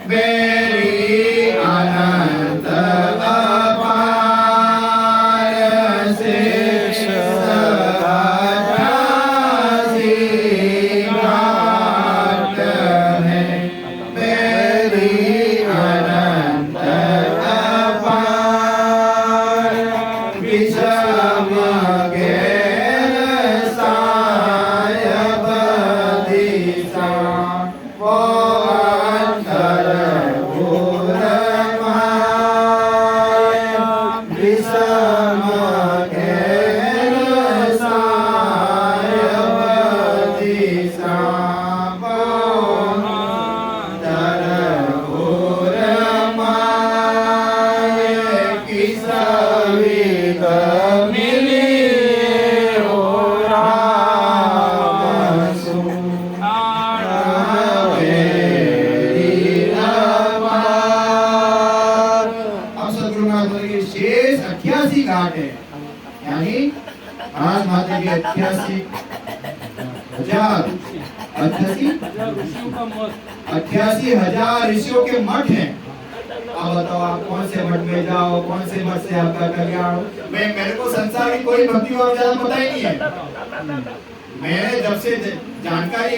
Very અનંત અપાર શેષ સહજાસી ઘાટ હે વેરી અનંત અપાર વિષમ ઘેર સાયબ દિશા शेष 88 घाट है, यानी आज माता के 88,000 ऋषियों के मठ हैं। अब बताओ आप कौन से मठ में जाओ, कौन से मठ से आपका कल्याण। मेरे को संसार की कोई भक्ति और ज्यादा पता ही नहीं है। मैंने जब से जानकारी